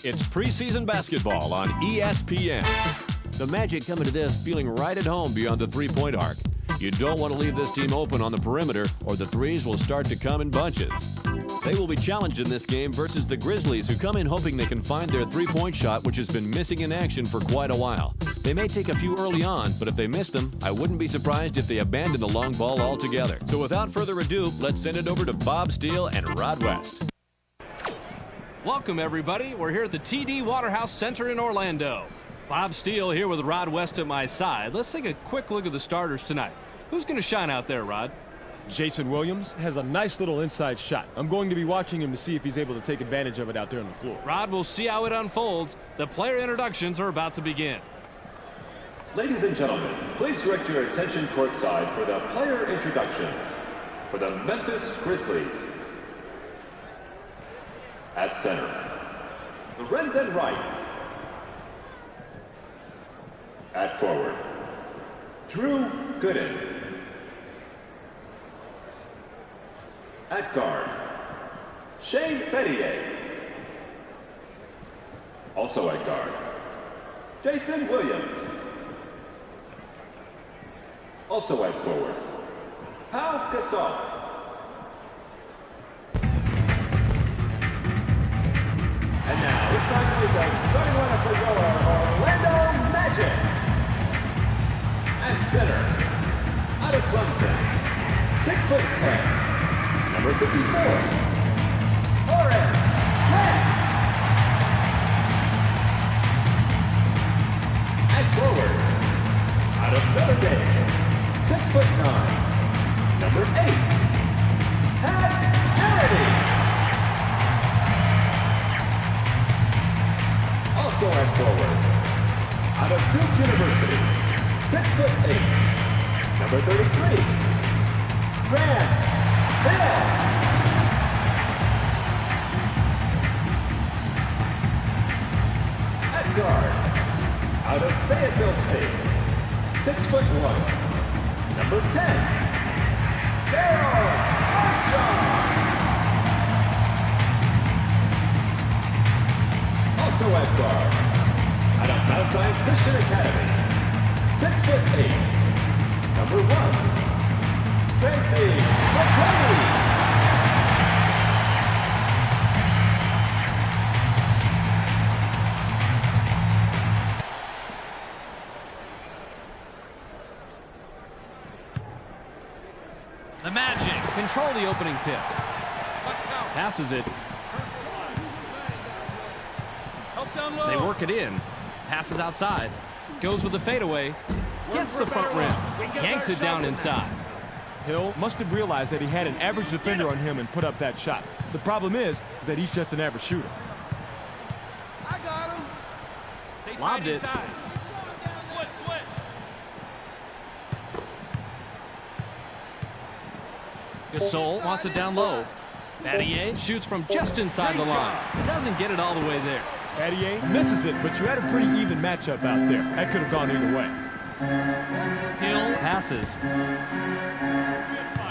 It's preseason basketball on ESPN. The Magic come into this feeling right at home beyond the three-point arc. You don't want to leave this team open on the perimeter or the threes will start to come in bunches. They will be challenged in this game versus the Grizzlies, who come in hoping they can find their three-point shot, which has been missing in action for quite a while. They may take a few early on, but if they miss them, I wouldn't be surprised if they abandon the long ball altogether. So without further ado, let's send it over to Bob Steele and Rod West. Welcome, everybody. We're here at the TD Waterhouse Center in Orlando. Bob Steele here with Rod West at my side. Let's take a quick look at the starters tonight. Who's going to shine out there, Rod? Jason Williams has a nice little inside shot. I'm going to be watching him to see if he's able to take advantage of it out there on the floor. Rod, we'll see how it unfolds. The player introductions are about to begin. Ladies and gentlemen, please direct your attention courtside for the player introductions for the Memphis Grizzlies. At center, Lorenzen Wright. At forward, Drew Gooden. At guard, Shane Bettier. Also at guard, Jason Williams. Also at forward, Pau Gasol. And now it's time to meet the starting lineup for your Orlando Magic. At center, out of Clemson, 6'10". Number 54, Horace Grant. At forward, out of Notre Dame, 6'9", number 8, Pat Kennedy. Also at forward, out of Duke University, 6'8", number 33, Grant Hill. At guard, out of Fayetteville State, 6'1", number 10, Daryl Armstrong. Also at guard, out of Mount Zion Christian Academy, 6'8", number 1, Tracy McCoy. The Magic control the opening tip. Passes it. They work it in. Passes outside. Goes with the fadeaway. Gets the front rim. Yanks it down inside. Hill must have realized that he had an average defender on him and put up that shot. The problem is that he's just an average shooter. I got him. Lobbed it. Gasol wants it down low. Battier shoots from just inside the line. Doesn't get it all the way there. Battier misses it, but you had a pretty even matchup out there. That could have gone either way. Hill passes.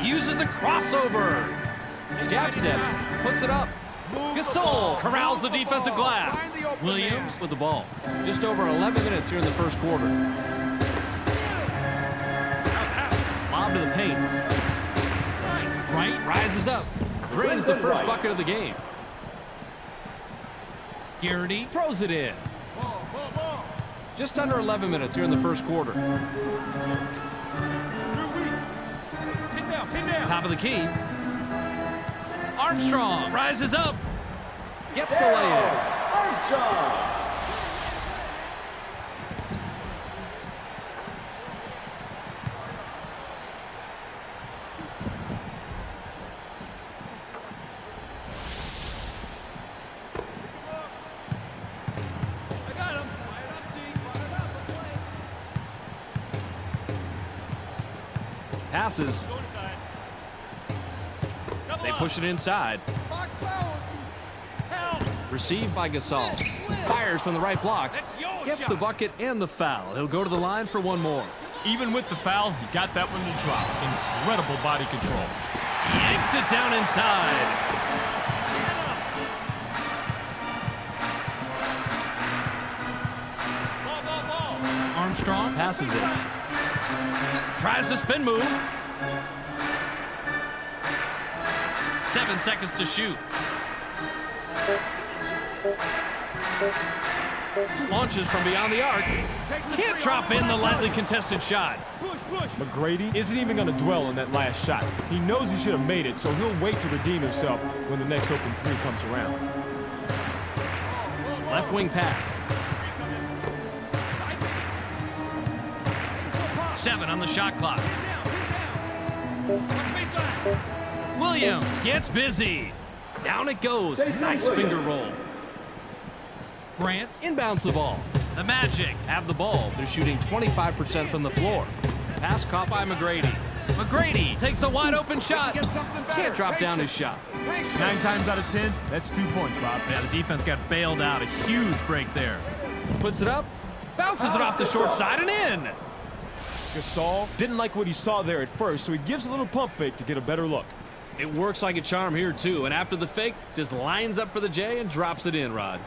Uses a crossover. Jab steps. Puts it up. Gasol corrals the defensive glass. Williams with the ball. Just over 11 minutes here in the first quarter. Lob to the paint. Wright rises up. Drains the first bucket of the game. Garrity throws it in. Just under 11 minutes here in the first quarter. Top of the key. Armstrong rises up. Gets the lay-in. Armstrong. Passes. They push it inside. Received by Gasol. Fires from the right block. Gets the bucket and the foul. He'll go to the line for one more. Even with the foul, he got that one to drop. Incredible body control. Yanks it down inside. Armstrong passes it. Tries to spin move. 7 seconds to shoot. Launches from beyond the arc. Can't drop in the lightly contested shot. McGrady isn't even going to dwell on that last shot. He knows he should have made it, so he'll wait to redeem himself when the next open three comes around. Left wing pass. 7 on the shot clock. Williams gets busy. Down it goes. Nice finger roll. Grant inbounds the ball. The Magic have the ball. They're shooting 25% from the floor. Pass caught by McGrady. McGrady takes a wide open shot. Can't drop down his shot. 9 times out of 10, that's 2 points, Bob. Yeah, the defense got bailed out. A huge break there. Puts it up. Bounces it off the short side and in. Gasol didn't like what he saw there at first, so he gives a little pump fake to get a better look. It works like a charm here, too. And after the fake, just lines up for the J and drops it in, Rod.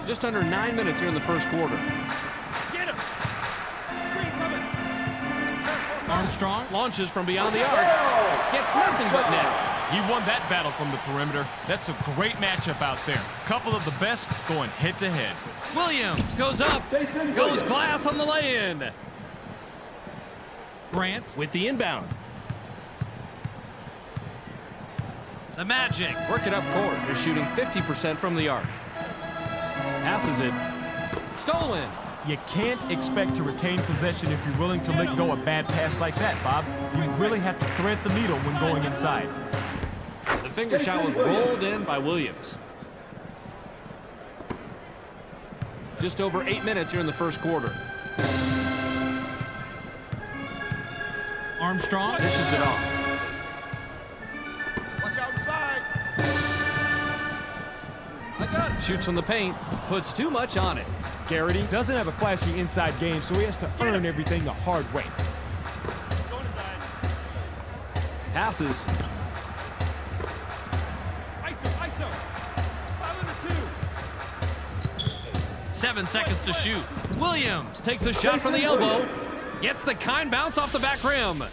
Just under 9 minutes here in the first quarter. Get him! Screen coming! Armstrong launches from beyond the arc. Gets nothing but net. He won that battle from the perimeter. That's a great matchup out there. Couple of the best going head-to-head. Williams goes up. Goes glass on the lay-in. Grant with the inbound. The Magic work it up court. They're shooting 50% from the arc. Passes it. Stolen. You can't expect to retain possession if you're willing to let go a bad pass like that, Bob. You really have to thread the needle when going inside. The finger shot was rolled in by Williams. Just over 8 minutes here in the first quarter. Armstrong dishes it off. Watch out inside. I got it. Shoots from the paint. Puts too much on it. Garrity doesn't have a flashy inside game, so he has to earn everything the hard way. Going inside. Passes. ISO. 5-2. 7 seconds to shoot. Williams takes a shot from the elbow. Gets the kind bounce off the back rim.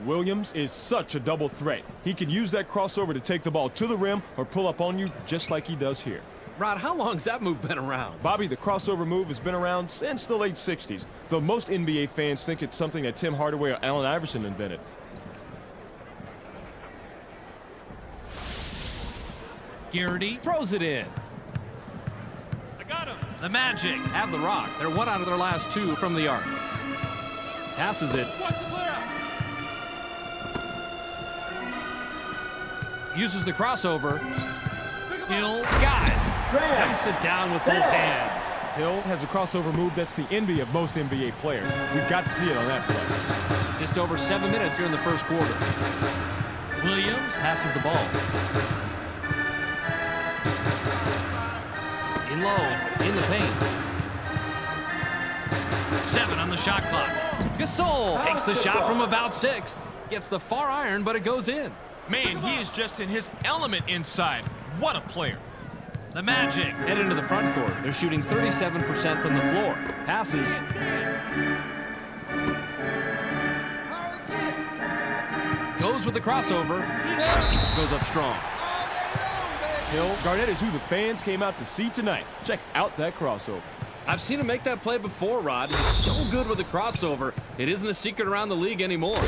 Williams is such a double threat. He can use that crossover to take the ball to the rim or pull up on you just like he does here. Rod, how long's that move been around? Bobby, the crossover move has been around since the late 60s, though most NBA fans think it's something that Tim Hardaway or Allen Iverson invented. Garrity throws it in. I got him. The Magic have the rock. They're 1 out of their last 2 from the arc. Passes it. Watch the player out. Uses the crossover. Hill, guys, banks it down with both hands. Hill has a crossover move that's the envy of most NBA players. We've got to see it on that play. Just over 7 minutes here in the first quarter. Williams passes the ball. In low, in the paint. 7 on the shot clock. Gasol takes the shot from about 6. Gets the far iron, but it goes in. Man, he is just in his element inside. What a player. The Magic head into the front court. They're shooting 37% from the floor. Passes. Goes with the crossover. Goes up strong. Hill, Garnett is who the fans came out to see tonight. Check out that crossover. I've seen him make that play before, Rod. He's so good with the crossover. It isn't a secret around the league anymore.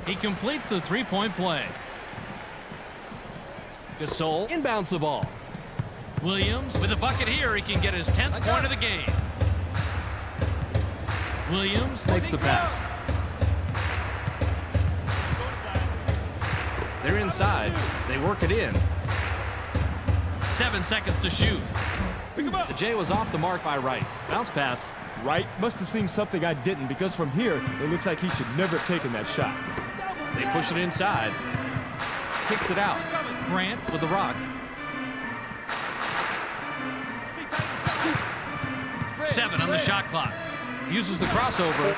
He completes the three-point play. Gasol inbounds the ball. Williams with a bucket here. He can get his 10th point of the game. Williams makes the pass. They're inside. They work it in. 7 seconds to shoot. The J was off the mark by Wright. Bounce pass. Wright must have seen something I didn't, because from here, it looks like he should never have taken that shot. They push it inside. Kicks it out. Grant with the rock. 7 on the shot clock. Uses the crossover.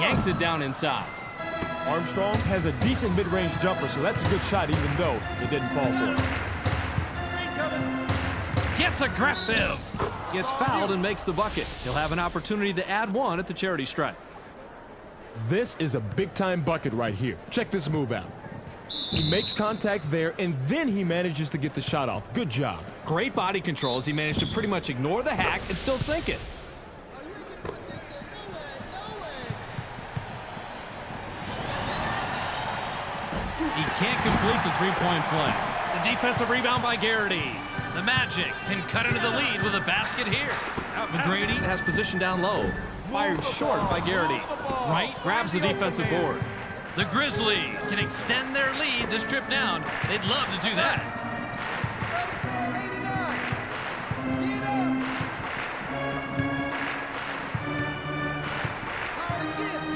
Yanks it down inside. Armstrong has a decent mid-range jumper, so that's a good shot even though it didn't fall for him. Screen coming. Gets aggressive. Gets fouled and makes the bucket. He'll have an opportunity to add one at the charity stripe. This is a big-time bucket right here. Check this move out. He makes contact there, and then he manages to get the shot off. Good job. Great body control as he managed to pretty much ignore the hack and still sink it. He can't complete the three-point play. The defensive rebound by Garrity. The Magic can cut into the lead with a basket here. McGrady has position down low. Fired short by Garrity. Right grabs the defensive board. The Grizzlies can extend their lead this trip down. They'd love to do that.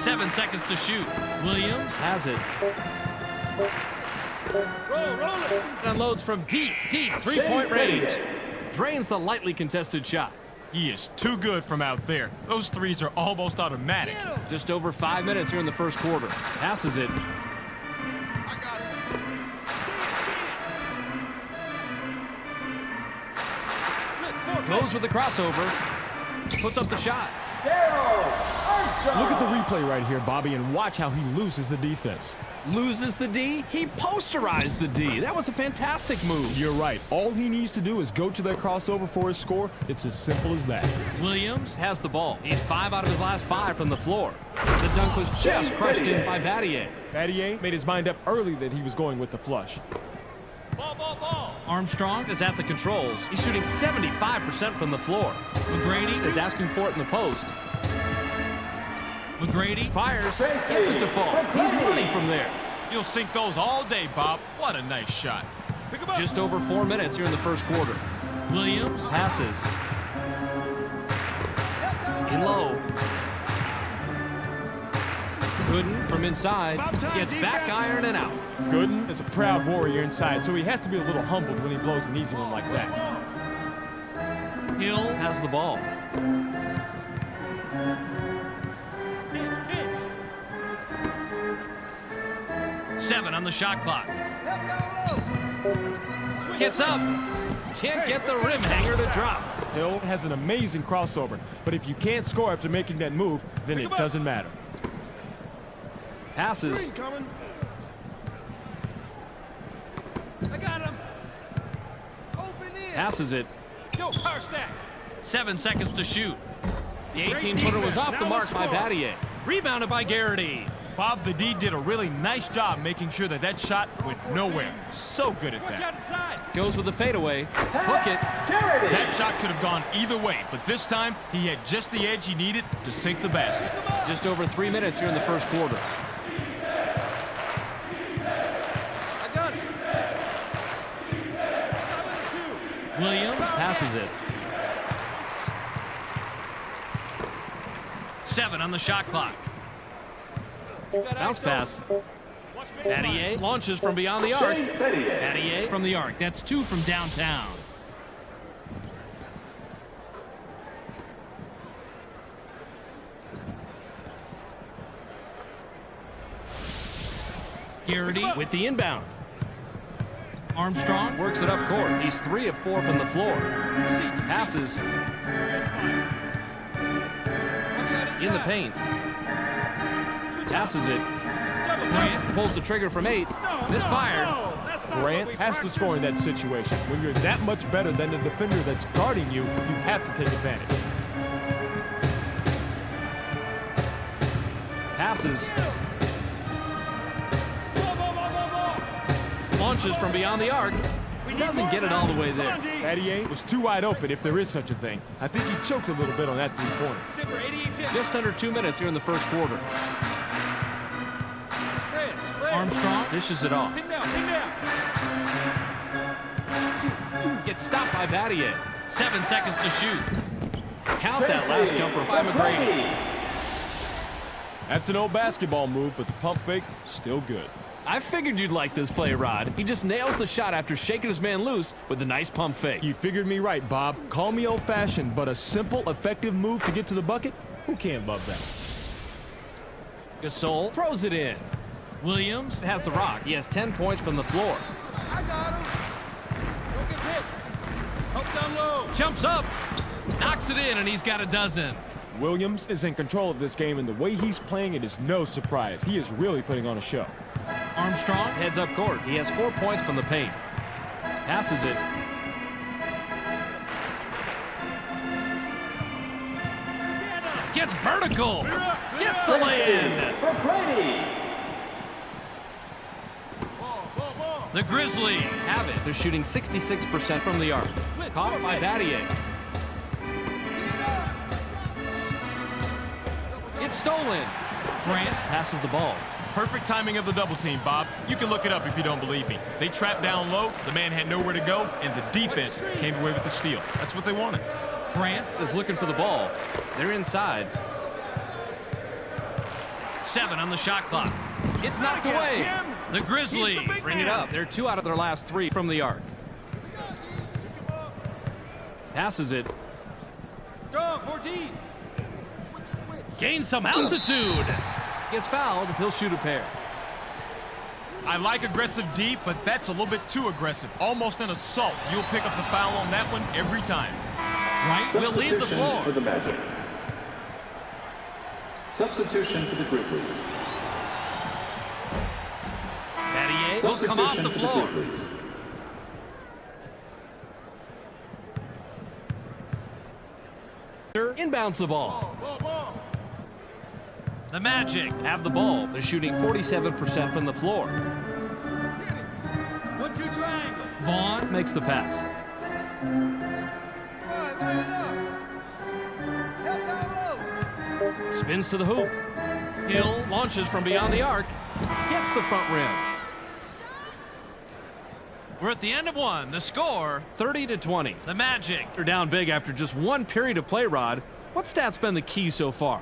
7 seconds to shoot. Williams has it. Roll it. Unloads from deep three-point range. Drains the lightly contested shot. He is too good from out there. Those threes are almost automatic. Just over 5 minutes here in the first quarter. Passes it. Goes with the crossover. Puts up the shot. Look at the replay right here, Bobby, and watch how he loses the defense. Loses the D. He posterized the D. That was a fantastic move. You're right. All he needs to do is go to that crossover for his score. It's as simple as that. Williams has the ball. He's 5 out of his last 5 from the floor. The dunk was just crushed in by Battier. Battier made his mind up early that he was going with the flush. Ball. Armstrong is at the controls. He's shooting 75% from the floor. McGrady is asking for it in the post. McGrady fires, gets it to fall. He's running from there. You'll sink those all day, Bob. What a nice shot. Pick him up. Just over 4 minutes here in the first quarter. Williams passes. In low. Gooden from inside gets back iron and out. Gooden is a proud warrior inside, so he has to be a little humbled when he blows an easy one like that. Hill has the ball. Hit. 7 on the shot clock. Gets up. Can't get the rim hanger to drop. Hill has an amazing crossover, but if you can't score after making that move, then it doesn't matter. Passes. Screen coming. I got him. Open in. Passes it. Yo, power stack. 7 seconds to shoot. The 18-footer was off the mark by Battier. Rebounded by Garrity. Bob the D did a really nice job making sure that that shot went nowhere. So good at Watch that. out inside. Goes with the fadeaway. Hook it. That shot could have gone either way, but this time he had just the edge he needed to sink the basket. Just over 3 minutes here in the first quarter. I got it. 2. Williams passes it. 7 on the shot clock. Bounce pass. Battier launches from beyond the arc. Battier from the arc. That's 2 from downtown. Garrity with the inbound. Armstrong works it up court. He's 3 of 4 from the floor. Passes in the paint. Passes it. Grant pulls the trigger from 8. Misfired. Grant has to score in that situation. When you're that much better than the defender that's guarding you, you have to take advantage. Passes. Launches from beyond the arc. Doesn't get it all the way there. Battier was too wide open, if there is such a thing. I think he choked a little bit on that three-pointer. Just under 2 minutes here in the first quarter. Armstrong dishes it off. Pin down. Gets stopped by Battier. 7 seconds to shoot. Count that last jumper by McGrady. That's an old basketball move, but the pump fake, still good. I figured you'd like this play, Rod. He just nails the shot after shaking his man loose with a nice pump fake. You figured me right, Bob. Call me old-fashioned, but a simple, effective move to get to the bucket? Who can't love that? Gasol throws it in. Williams has the rock. He has 10 points from the floor. I got him. Don't get hit. Help down low. Jumps up. Knocks it in, and he's got a dozen. Williams is in control of this game, and the way he's playing it is no surprise. He is really putting on a show. Armstrong heads up court. He has 4 points from the paint. Passes it. Gets vertical. Gets the lay-in. For Brady. The Grizzlies have it. They're shooting 66% from the arc. Caught by Battier. It's stolen. Grant passes the ball. Perfect timing of the double team, Bob. You can look it up if you don't believe me. They trapped down low, the man had nowhere to go, and the defense came away with the steal. That's what they wanted. Grant is looking for the ball. They're inside. 7 on the shot clock. It's knocked away. The Grizzlies bring it up. They're 2 out of their last 3 from the arc. Passes it. Go, 14. Gains some altitude. Gets fouled. He'll shoot a pair. I like aggressive deep, but that's a little bit too aggressive. Almost an assault. You'll pick up the foul on that one every time. Right will leave the floor. For the Magic. Substitution for the Grizzlies. Battier will come off the floor. Inbounds the ball. The Magic have the ball. They're shooting 47% from the floor. 1-2 triangle. Vaughn makes the pass. Line it up. Help down low. Spins to the hoop. Hill launches from beyond the arc. Gets the front rim. We're at the end of one. The score, 30-20. The Magic are down big after just 1 period of play, Rod. What stat's been the key so far?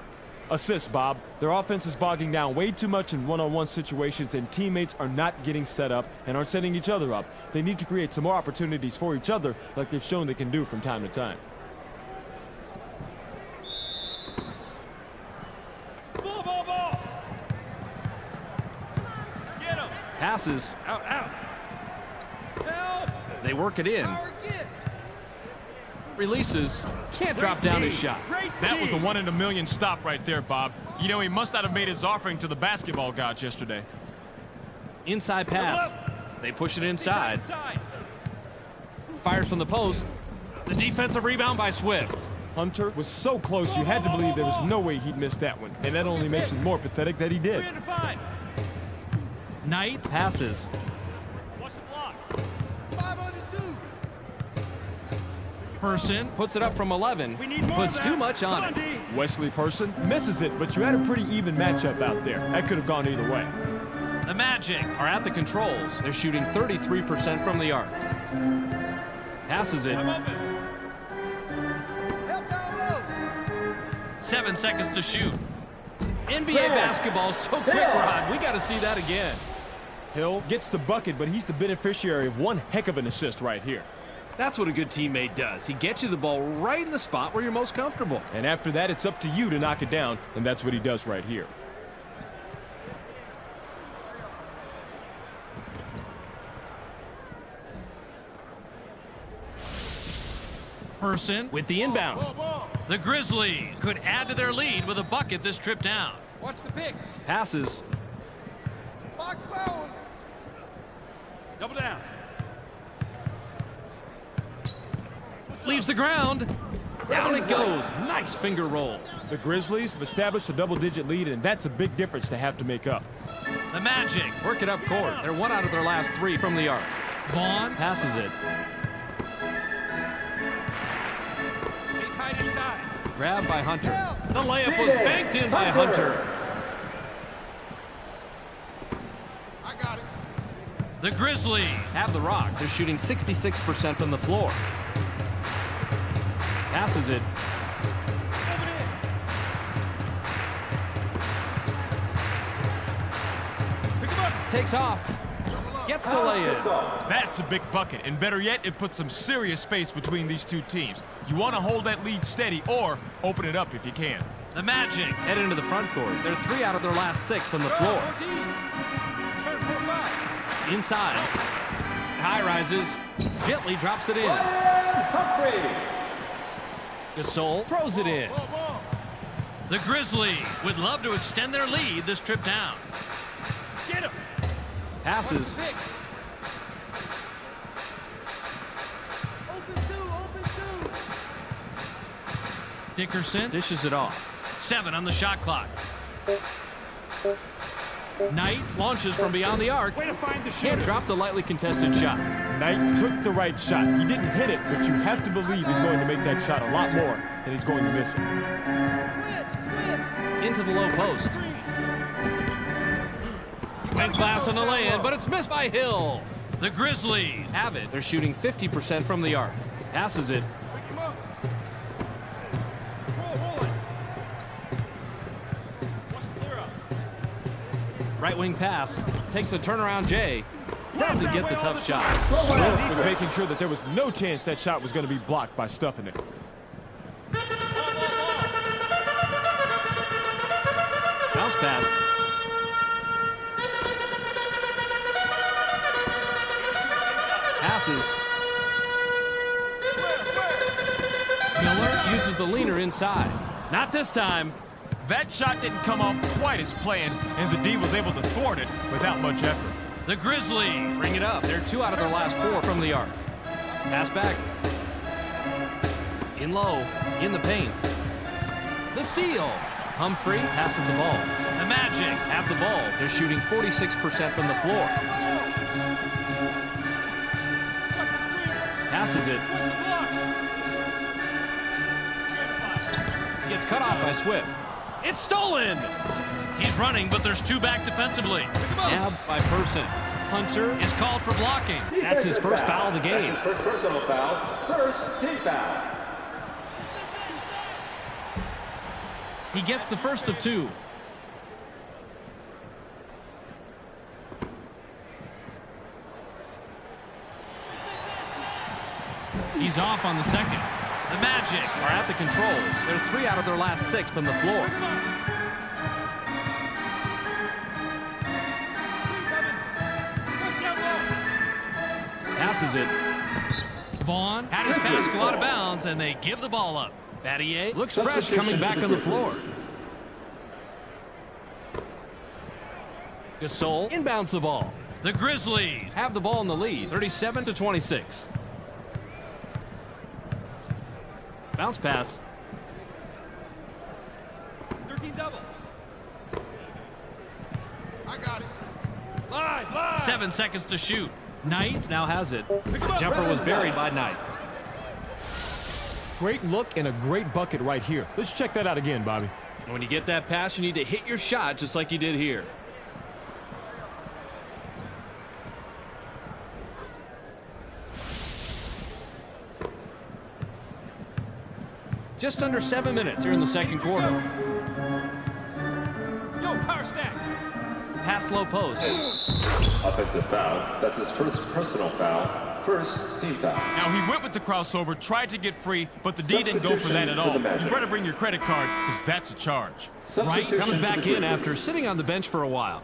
Assists, Bob. Their offense is bogging down way too much in one-on-one situations, and teammates are not getting set up and aren't setting each other up. They need to create some more opportunities for each other like they've shown they can do from time to time. Ball. Get him. Passes. Out. Help. They work it in. Power, get. Releases. Can't drop down his shot. That was a 1 in a million stop right there, Bob. You know, he must not have made his offering to the basketball gods yesterday. Inside pass. They push it inside. Fires from the post. The defensive rebound by Swift. Hunter was so close you had to believe there was no way he'd miss that one, and that only makes it more pathetic that he did. 3 5. Knight passes. Watch the blocks. 5 on 2. Person puts it up from 11. We need more Puts of too that. much on Come it. D. Wesley Person misses it, but you had a pretty even matchup out there. That could have gone either way. The Magic are at the controls. They're shooting 33% from the arc. Passes it. I'm open. Help down low. 7 seconds to shoot. NBA basketball so quick, Rod. We got to see that again. Hill gets the bucket, but he's the beneficiary of one heck of an assist right here. That's what a good teammate does. He gets you the ball right in the spot where you're most comfortable. And after that, it's up to you to knock it down, and that's what he does right here. Person with the inbound. The Grizzlies could add to their lead with a bucket this trip down. Watch the pick. Passes. Box foul. Double down. Leaves the ground. Down it goes. Nice finger roll. The Grizzlies have established a double-digit lead, and that's a big difference to have to make up. The Magic work it up court. They're 1 out of their last 3 from the arc. Vaughn passes it. Stay tight inside. Grabbed by Hunter. The layup was banked in by Hunter. I got it. The Grizzlies have the rock. They're shooting 66% from the floor. Passes it. Open it. Pick him up. takes off. Gets the lay-in. That's a big bucket, and better yet, it puts some serious space between these two teams. You want to hold that lead steady or open it up if you can. The Magic head into the front court. They're 3 out of their last 6 from the floor. Inside. High rises. Gently drops it in. Gasol throws it in. The Grizzlies would love to extend their lead this trip down. Get him. Passes. Open two. Dickerson dishes it off. 7 on the shot clock. Knight launches from beyond the arc. Way to find the Can't shooter. drop the lightly contested shot. Knight took the right shot. He didn't hit it, but you have to believe he's going to make that shot a lot more than he's going to miss it. Into the low post. Went class on the lay-in, but it's missed by Hill. The Grizzlies have it. They're shooting 50% from the arc. Passes it. Right wing pass. Takes a turnaround Jay. Doesn't get the tough shot. Swift was making sure that there was no chance that shot was going to be blocked by stuffing it. Bounce pass. Passes. Miller uses the leaner inside. Not this time. That shot didn't come off quite as planned, and the D was able to thwart it without much effort. The Grizzlies bring it up. They're 2 out of their last 4 from the arc. Pass back. In low. In the paint. The steal. Humphrey passes the ball. The Magic have the ball. They're shooting 46% from the floor. Passes it. Gets cut off by Swift. It's stolen! He's running, but there's 2 back defensively. Nabbed by Person. Hunter is called for blocking. That's his first foul of the game. That's his first personal foul. First team foul. He gets the first of 2. He's off on the second. The Magic are at the controls. They're 3 out of their last 6 from the floor. Passes it. Vaughn had his pass go out of bounds, and they give the ball up. Battier looks fresh coming back on the floor. Gasol inbounds the ball. The Grizzlies have the ball in the lead, 37-26. Bounce pass. 13 double. I got it. Live. 7 seconds to shoot. Knight now has it. Jumper was buried by Knight. Great look and a great bucket right here. Let's check that out again, Bobby. When you get that pass, you need to hit your shot just like you did here. Just under 7 minutes here in the second quarter. Yo, power stack. Pass low post. Offensive foul. That's his first personal foul. First team foul. Now, he went with the crossover, tried to get free, but the D didn't go for that at all. You better bring your credit card, because that's a charge. Wright comes back in after sitting on the bench for a while.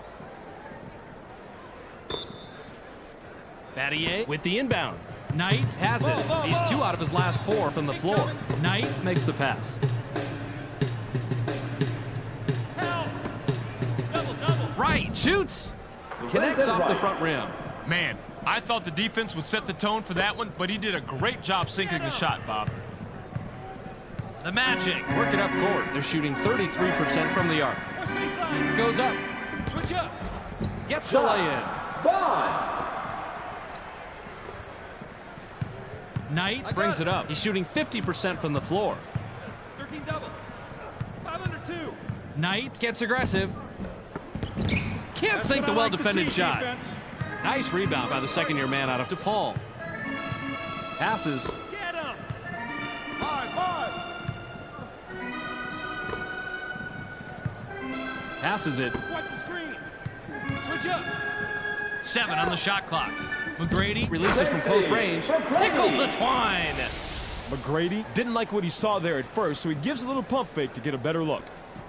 Battier with the inbound. Knight has it. He's 2 out of his last 4 from the floor. Knight makes the pass. Wright shoots. Connects off the front rim. Man, I thought the defense would set the tone for that one, but he did a great job sinking the shot, Bob. The Magic work it up court. They're shooting 33% from the arc. Goes up. Switch up. Gets the lay-in. Knight brings it up. He's shooting 50% from the floor. 13 double. 5 under 2. Knight gets aggressive. Can't sink the well-defended shot. Defense. Nice rebound by the second-year man out of DePaul. Passes. Get him. Passes it. Watch the screen. Switch up. 7 on the shot clock. McGrady releases from close range. Tickles the twine. McGrady didn't like what he saw there at first, so he gives a little pump fake to get a better look.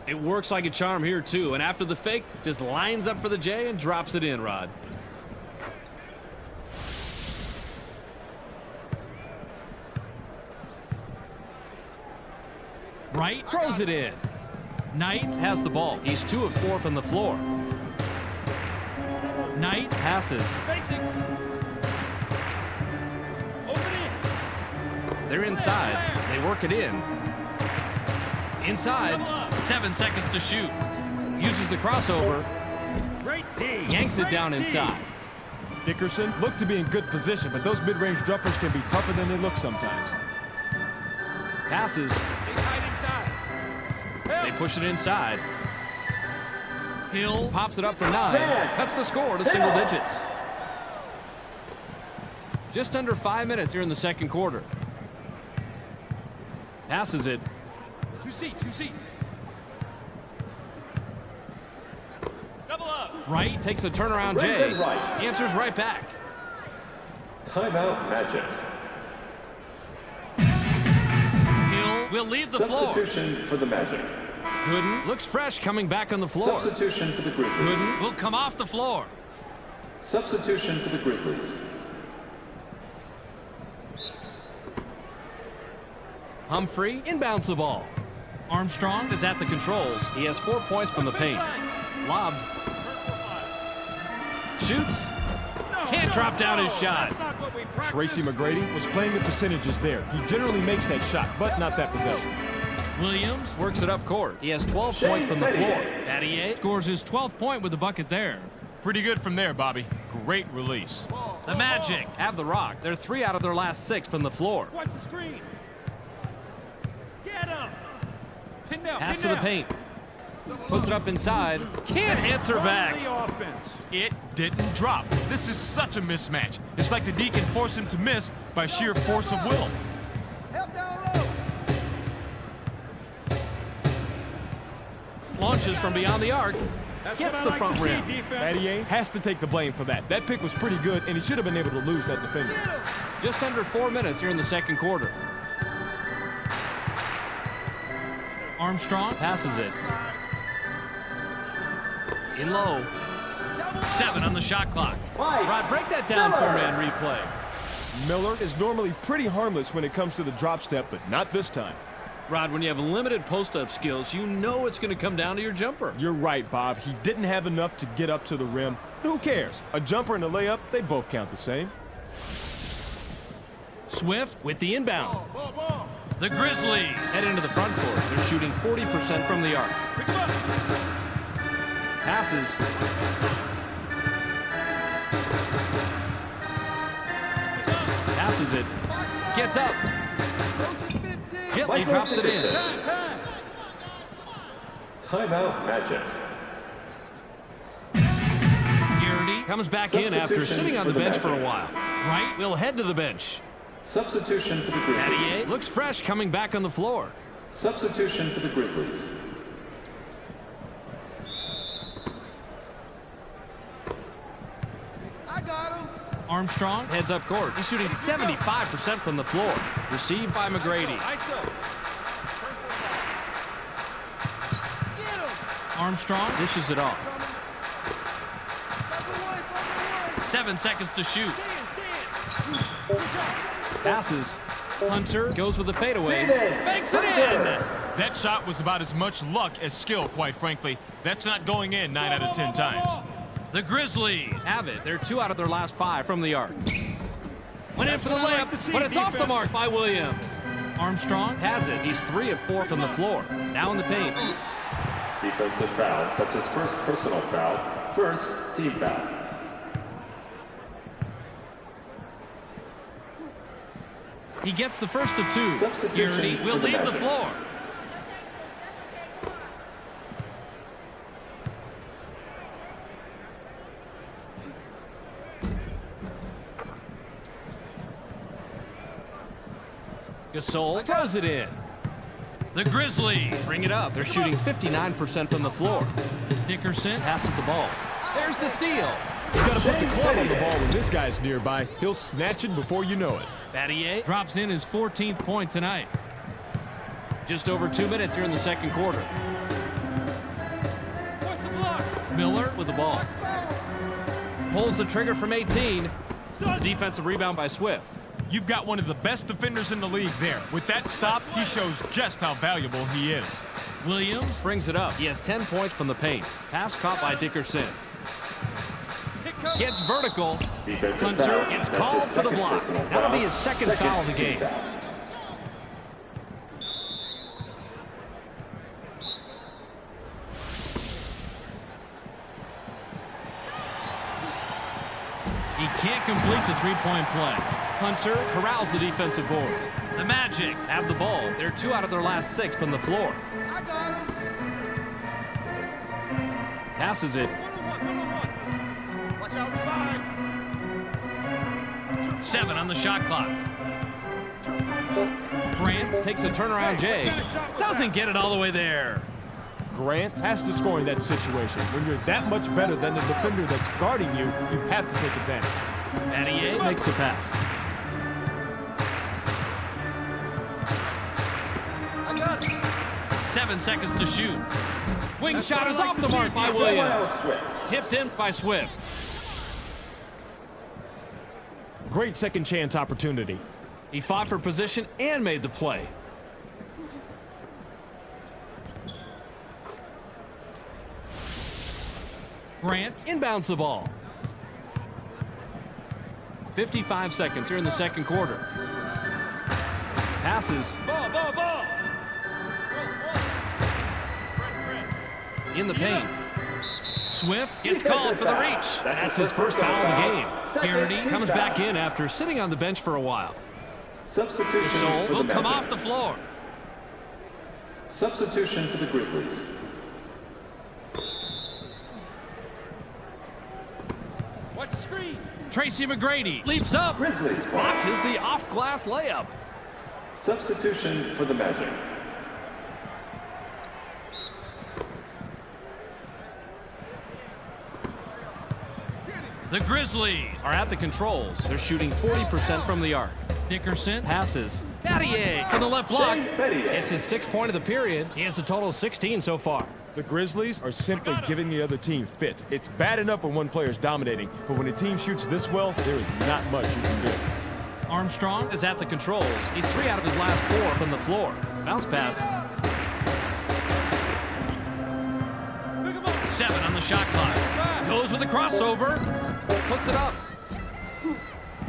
It works like a charm here, too. And after the fake, just lines up for the J and drops it in, Rod. Right, throws it in. Knight has the ball. He's 2 of 4 from the floor. Knight passes. Basic. Open it. They're inside. They work it in. Inside. 7 seconds to shoot. Uses the crossover. Great D. Yanks it down inside. Dickerson looked to be in good position, but those mid-range jumpers can be tougher than they look sometimes. Passes. Stay tight inside. They push it inside. Hill pops it up for 9. Cuts the score to single digits. Just under 5 minutes here in the second quarter. Passes it. 2C. Double up. Right, takes a turnaround J. Brendan Wright. Answers right back. Timeout Magic. Hill will leave the floor. Substitution for the Magic. Gooden looks fresh coming back on the floor. Substitution for the Grizzlies. Gooden will come off the floor. Substitution for the Grizzlies. Humphrey inbounds the ball. Armstrong is at the controls. He has 4 points from the paint. Lobbed. Shoots. Can't drop down his shot. Tracy McGrady was playing the percentages there. He generally makes that shot, but not that possession. Williams works it up court. He has 12 points from the floor. Battier scores his 12th point with the bucket there. Pretty good from there, Bobby. Great release. The Magic have the rock. They're 3 out of their last 6 from the floor. Watch the screen. Get him. Pin down. Pass to the paint. Puts it up inside. Can't answer back. It didn't drop. This is such a mismatch. It's like the D can force him to miss by sheer force of will. Help down low. Launches from beyond the arc. Gets the front rim. Battier has to take the blame for that. That pick was pretty good, and he should have been able to lose that defender. Just under 4 minutes here in the second quarter. Armstrong passes it. In low. 7 on the shot clock. Rod, break that down, 4-man replay. Miller is normally pretty harmless when it comes to the drop step, but not this time. Rod, when you have limited post-up skills, you know it's going to come down to your jumper. You're right, Bob. He didn't have enough to get up to the rim. Who cares? A jumper and a layup, they both count the same. Swift with the inbound. The Grizzlies head into the front court. They're shooting 40% from the arc. Passes. Passes it. Gets up. Gently drops it in. Timeout Magic. Garrity comes back in after sitting on the bench for a while. Wright will head to the bench. Substitution for the Grizzlies. Battier looks fresh coming back on the floor. Substitution for the Grizzlies. I got him. Armstrong heads up court. He's shooting 75% from the floor. Received by McGrady. ISO. Get him. Armstrong dishes it off. Number one. 7 seconds to shoot. Stand. Good job. Passes. Hunter goes with the fadeaway. Makes it in. That shot was about as much luck as skill, quite frankly. That's not going in 9 out of 10 times. The Grizzlies have it. They're 2 out of their last 5 from the arc. Went in for the layup, but it's off the mark by Williams. Armstrong has it. He's 3 of 4 from the floor. Now in the paint. Defensive foul. That's his first personal foul. First team foul. He gets the first of 2. Substitution Garrity will for the leave the Magic. floor. Gasol throws it in. The Grizzlies bring it up. They're shooting 59% from the floor. Dickerson passes the ball. There's the steal. You got to put the club on the ball when this guy's nearby. He'll snatch it before you know it. Battier drops in his 14th point tonight. Just over 2 minutes here in the second quarter. Watch the blocks. Miller with the ball. Pulls the trigger from 18. The defensive rebound by Swift. You've got one of the best defenders in the league there. With that stop, he shows just how valuable he is. Williams brings it up. He has 10 points from the paint. Pass caught by Dickerson. Gets vertical. Hunter gets called for the block. That'll be his second foul of the game. He can't complete the three-point play. Hunter corrals the defensive board. The Magic have the ball. They're 2 out of their last 6 from the floor. I got him. Passes it. Watch outside. 7 on the shot clock. Grant takes a turnaround J. Doesn't get it all the way there. Grant has to score in that situation. When you're that much better than the defender that's guarding you, you have to take advantage. Battier makes the pass. I got it. 7 seconds to shoot. Wing shot is off the mark by Williams. Tipped in by Swift. Great second chance opportunity. He fought for position and made the play. Grant inbounds the ball. 55 seconds here in the second quarter. Passes Ball. in the paint. Swift gets called for the reach. That's his first foul of the game. Garrity comes back in after sitting on the bench for a while. Substitution Sol for the will come Magic. off the floor. Substitution for the Grizzlies. Watch the screen. Tracy McGrady leaps up. Grizzlies. Boxes the off-glass layup. Substitution for the Magic. The Grizzlies are at the controls. They're shooting 40% from the arc. Dickerson passes. Battier for the left block. Shane Battier. It's his 6th point of the period. He has a total of 16 so far. The Grizzlies are simply giving the other team fits. It's bad enough when one player's dominating, but when a team shoots this well, there is not much you can do. Armstrong is at the controls. He's 3 out of his last 4 from the floor. Bounce pass. 7 on the shot clock. Goes with a crossover. Puts it up.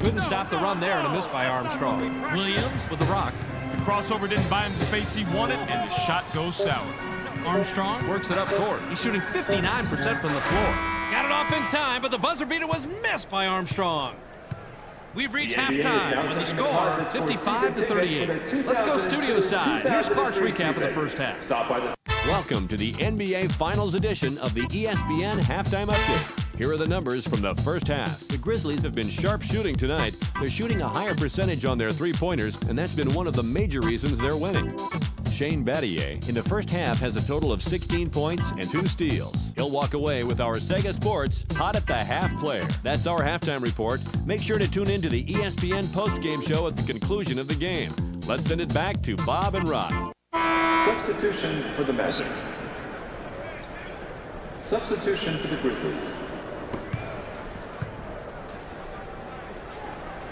Couldn't stop the run there and a miss by Armstrong. Williams with the rock. The crossover didn't buy him the space he wanted, and the shot goes sour. Armstrong works it up court. He's shooting 59% from the floor. Got it off in time, but the buzzer beater was missed by Armstrong. We've reached halftime with the score 55-38. Let's go studio side. Here's Clark's recap of the first half. Stop by the Welcome to the NBA Finals edition of the ESPN Halftime Update. Here are the numbers from the first half. The Grizzlies have been sharp shooting tonight. They're shooting a higher percentage on their three-pointers, and that's been one of the major reasons they're winning. Shane Battier in the first half has a total of 16 points and 2 steals. He'll walk away with our Sega Sports Hot at the Half player. That's our halftime report. Make sure to tune in to the ESPN postgame show at the conclusion of the game. Let's send it back to Bob and Rod. substitution for the Magic. Substitution for the Grizzlies.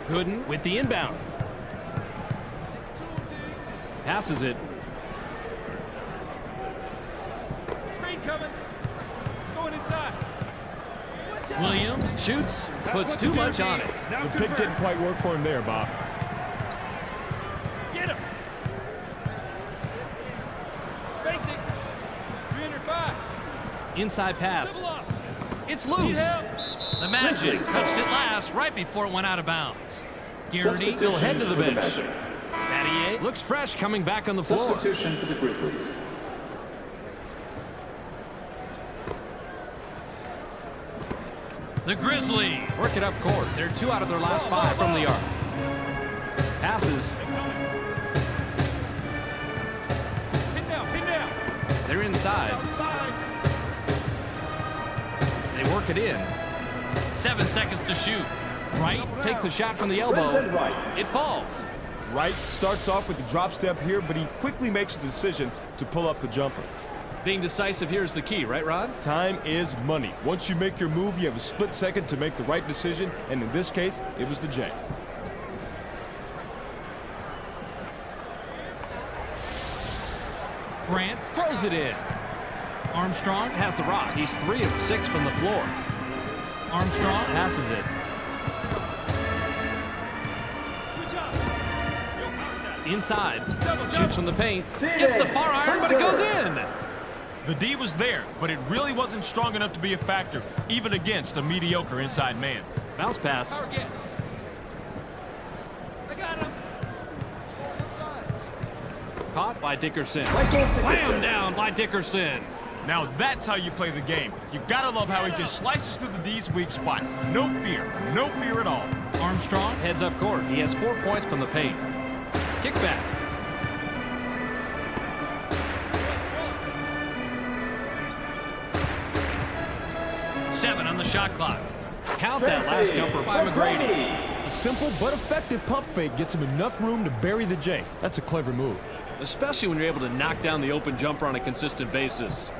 Gooden with the inbound. Passes it. Screen coming. It's going inside. Williams shoots, puts too much on it. The pick didn't quite work for him there, Bob. Get him. Basic. 305. Inside pass. Double up. It's Need loose. help. The Magic touched it last right before it went out of bounds. Garrity will head to the Substitution for bench. Magic. Battier looks fresh coming back on the floor. Substitution for the Grizzlies. The Grizzlies work it up court. They're 2 out of their last 5 from the arc. Passes. Pin down. Pin down. They're inside. Outside. They work it in. 7 seconds to shoot. Wright takes the shot from the elbow. Brendan Wright. It falls. Wright starts off with the drop step here, but he quickly makes the decision to pull up the jumper. Being decisive here is the key, right, Rod? Time is money. Once you make your move, you have a split second to make the right decision, and in this case, it was the J. Grant throws it in. Armstrong has the rock. He's 3 of 6 from the floor. Armstrong passes it. Inside. Shoots from the paint. Gets the far iron, but it goes in. The D was there, but it really wasn't strong enough to be a factor, even against a mediocre inside man. Bounce pass. Target. I got him. Inside. Caught by Dickerson. Michael Dickerson. Slammed down by Dickerson. Now that's how you play the game. You gotta love how he just slices through the D's weak spot. No fear at all. Armstrong heads up court. He has 4 points from the paint. Kick back. Seven on the shot clock. Count that last jumper by McGrady. A simple but effective pump fake gets him enough room to bury the J. That's a clever move. Especially when you're able to knock down the open jumper on a consistent basis.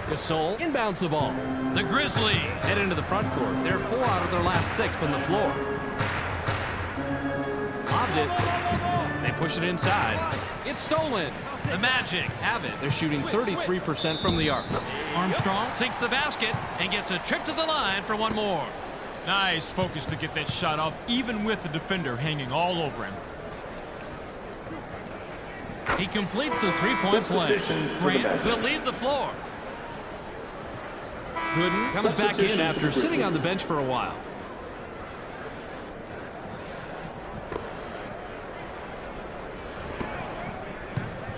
Gasol inbounds the ball. The Grizzlies head into the front court. They're 4 out of their last 6 from the floor. Lobbed it. They push it inside. It's stolen. The Magic have it. They're shooting 33% from the arc. Armstrong sinks the basket and gets a trip to the line for one more. Nice focus to get that shot off, even with the defender hanging all over him. He completes the three-point play. Substitution for the Grant will Magic. lead the floor. Gooden comes back in after sitting on the bench for a while.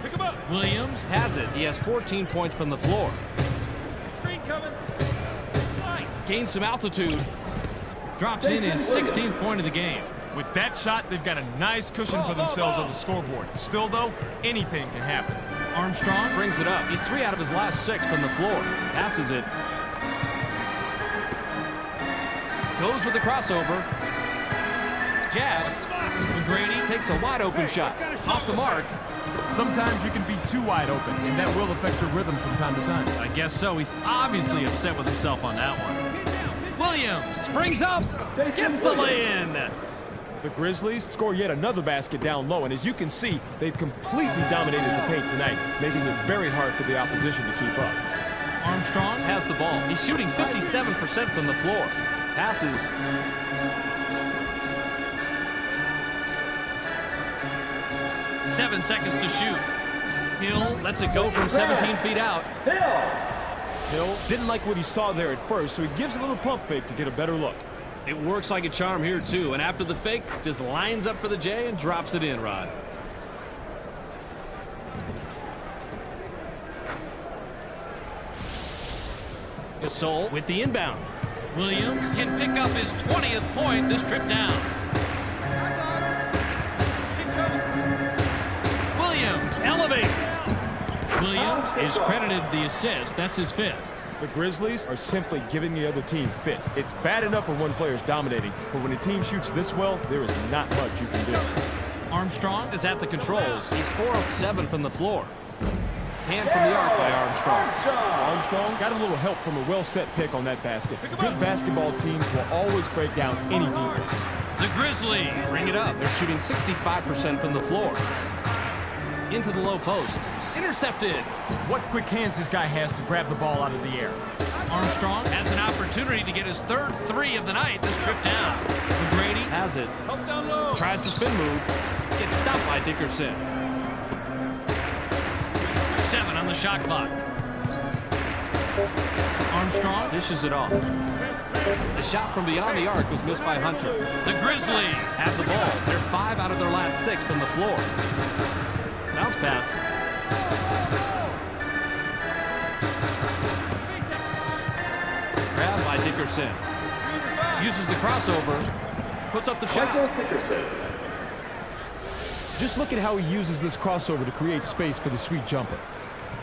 Pick him up. Williams has it. He has 14 points from the floor. Screen coming. Slice. Gains some altitude. Drops in his 16th point of the game. With that shot, they've got a nice cushion for themselves on the scoreboard. Still, though, anything can happen. Armstrong brings it up. He's 3 out of his last 6 from the floor. Passes it. Goes with the crossover. Jabs. McGrady takes a wide open shot. Off the mark. Sometimes you can be too wide open, and that will affect your rhythm from time to time. I guess so. He's obviously upset with himself on that one. Williams springs up. Gets the lay-in. The Grizzlies score yet another basket down low, and as you can see, they've completely dominated the paint tonight, making it very hard for the opposition to keep up. Armstrong has the ball. He's shooting 57% from the floor. Passes. Seven seconds to shoot. Hill lets it go from 17 feet out. Hill didn't like what he saw there at first, so he gives a little pump fake to get a better look. It works like a charm here, too. And after the fake, just lines up for the J and drops it in, Rod. Gasol with the inbound. Williams can pick up his 20th point this trip down. Williams elevates. Williams is credited the assist. That's his 5th. The Grizzlies are simply giving the other team fits. It's bad enough when one player is dominating, but when a team shoots this well, there is not much you can do. Armstrong is at the controls. He's 4 of 7 from the floor. Hand from the arc by Armstrong. Armstrong got a little help from a well-set pick on that basket. Good basketball teams will always break down any defense. The Grizzlies bring it up. They're shooting 65% from the floor. Into the low post. Intercepted. What quick hands this guy has to grab the ball out of the air. Armstrong has an opportunity to get his 3rd 3 of the night this trip down. McGrady has it. Help down low. Tries to spin move. Gets stopped by Dickerson. 7 on the shot clock. Armstrong dishes it off. The shot from beyond the arc was missed by Hunter. The Grizzlies have the ball. They're 5 out of their last 6 from the floor. Bounce pass. Grabbed by Dickerson. Uses the crossover. Puts up the shot. Michael Dickerson. Just look at how he uses this crossover to create space for the sweet jumper.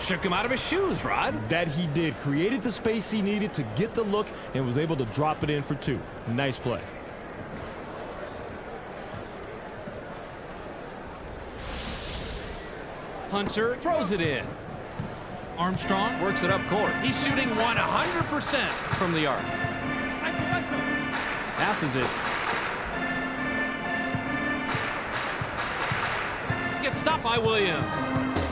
Shook him out of his shoes, Rod. That he did. Created the space he needed to get the look and was able to drop it in for 2. Nice play. Hunter throws it in. Armstrong works it up court. He's shooting 100% from the arc. Passes it. Gets stopped by Williams.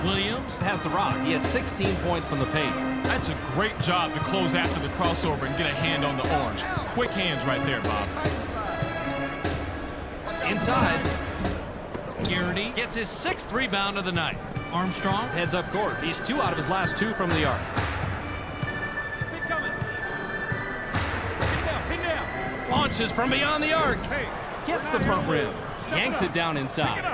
Williams has the rock. He has 16 points from the paint. That's a great job to close after the crossover and get a hand on the orange. Quick hands right there, Bob. Inside. Garrity gets his 6th rebound of the night. Armstrong heads up court. He's 2 out of his last 2 from the arc. Launches from beyond the arc. Gets the front rim. Yanks it down inside.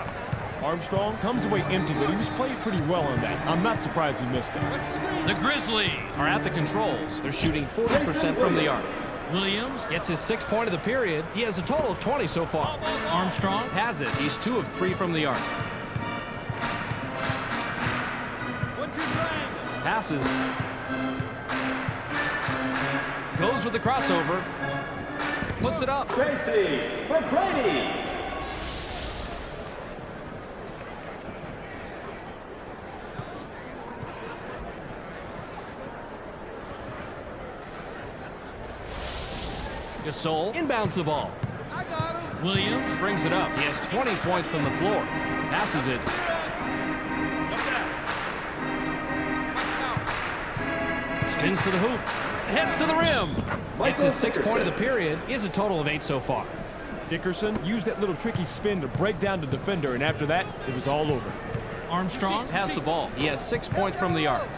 Armstrong comes away empty, but he was playing pretty well on that. I'm not surprised he missed it. The Grizzlies are at the controls. They're shooting 40% from the arc. Williams gets his 6th point of the period. He has a total of 20 so far. Armstrong has it. He's 2 of 3 from the arc. Passes. Goes with the crossover. Puts it up. Tracy McGrady. Gasol inbounds the ball. I got him. Williams brings it up. He has 20 points from the floor. Passes it. Spins to the hoop. Heads to the rim. Gets his 6th point of the period. He has a total of 8 so far. Dickerson used that little tricky spin to break down the defender, and after that, it was all over. Armstrong has the ball. He has 6 points from the arc.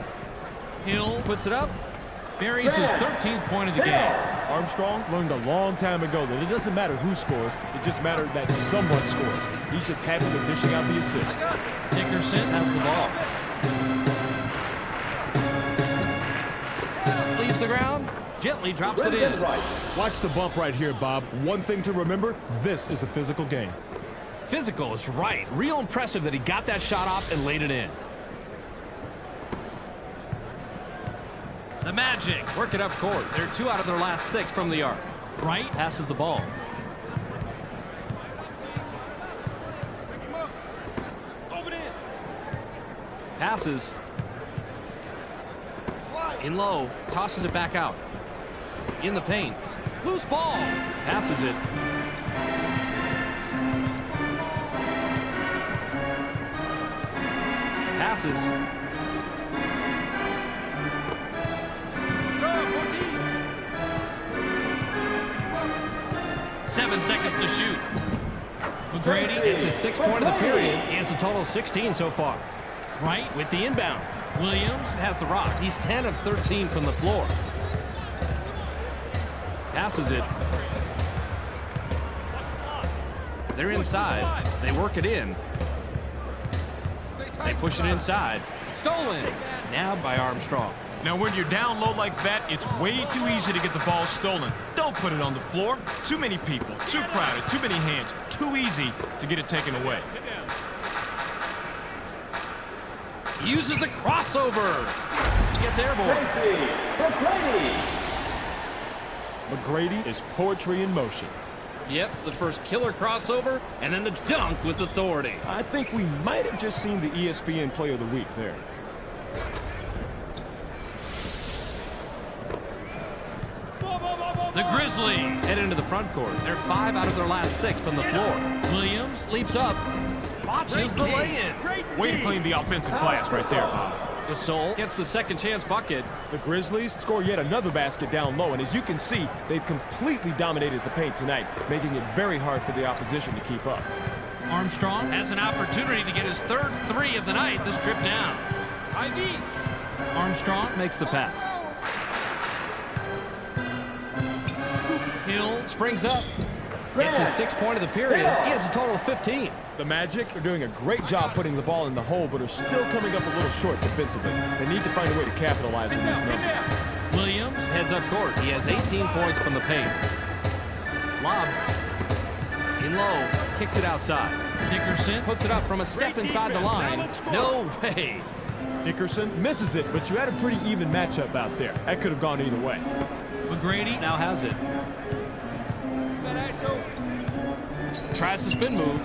Hill puts it up. Buries his 13th point of the game. Armstrong learned a long time ago that it doesn't matter who scores, it just matters that someone scores. He's just happy with dishing out the assist. Dickerson has the ball. Leaves the ground, gently drops it in. Watch the bump right here, Bob. One thing to remember, this is a physical game. Physical is right. Real impressive that he got that shot off and laid it in. The Magic work it up court. They're 2 out of their last 6 from the arc. Wright passes the ball. Passes. In low. Tosses it back out. In the paint. Loose ball. Passes it. Passes. 7 seconds to shoot. McGrady gets his 6th point of the period. He has a total of 16 so far. Wright with the inbound. Williams has the rock. He's 10 of 13 from the floor. Passes it. They're inside. They work it in. They push it inside. Stolen. Nabbed by Armstrong. Now, when you're down low like that, it's way too easy to get the ball stolen. Don't put it on the floor. Too many people, too crowded, too many hands, too easy to get it taken away. Uses the crossover. Gets airborne. Tracy McGrady. McGrady is poetry in motion. Yep, the first killer crossover, and then the dunk with authority. I think we might have just seen the ESPN Player of the Week there. The Grizzlies head into the front court. They're 5 out of their last 6 from the floor. Williams leaps up. Botches the lay-in. Way to clean the offensive glass right there, Bob. Gasol gets the second chance bucket. The Grizzlies score yet another basket down low, and as you can see, they've completely dominated the paint tonight, making it very hard for the opposition to keep up. Armstrong has an opportunity to get his 3rd 3 of the night this trip down. Armstrong makes the pass. Hill springs up. Gets his 6th point of the period. He has a total of 15. The Magic are doing a great job putting the ball in the hole, but are still coming up a little short defensively. They need to find a way to capitalize on these numbers. Williams heads up court. He has 18 points from the paint. Lobs. In low. Kicks it outside. Dickerson puts it up from a step inside the line. No way. Dickerson misses it, but you had a pretty even matchup out there. That could have gone either way. McGrady now has it. Tries the spin move.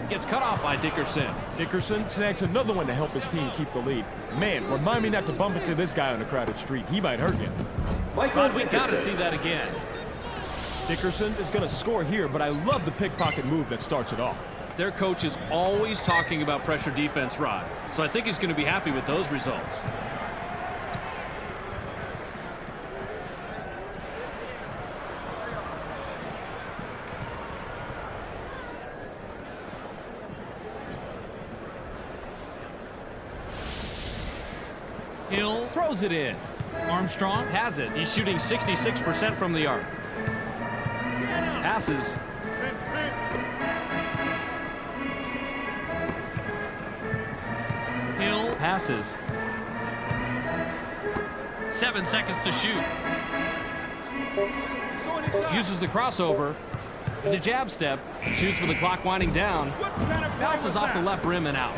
Gets cut off by Dickerson. Dickerson snags another one to help his team keep the lead. Man, remind me not to bump into this guy on a crowded street. He might hurt you. Rod, we got to see that again. Dickerson is going to score here, but I love the pickpocket move that starts it off. Their coach is always talking about pressure defense, Rod. So I think he's going to be happy with those results. Hill throws it in. Armstrong has it. He's shooting 66% from the arc. Passes. Hill passes. 7 seconds to shoot. Uses the crossover. The jab step. Shoots with the clock winding down. Bounces off the left rim and out.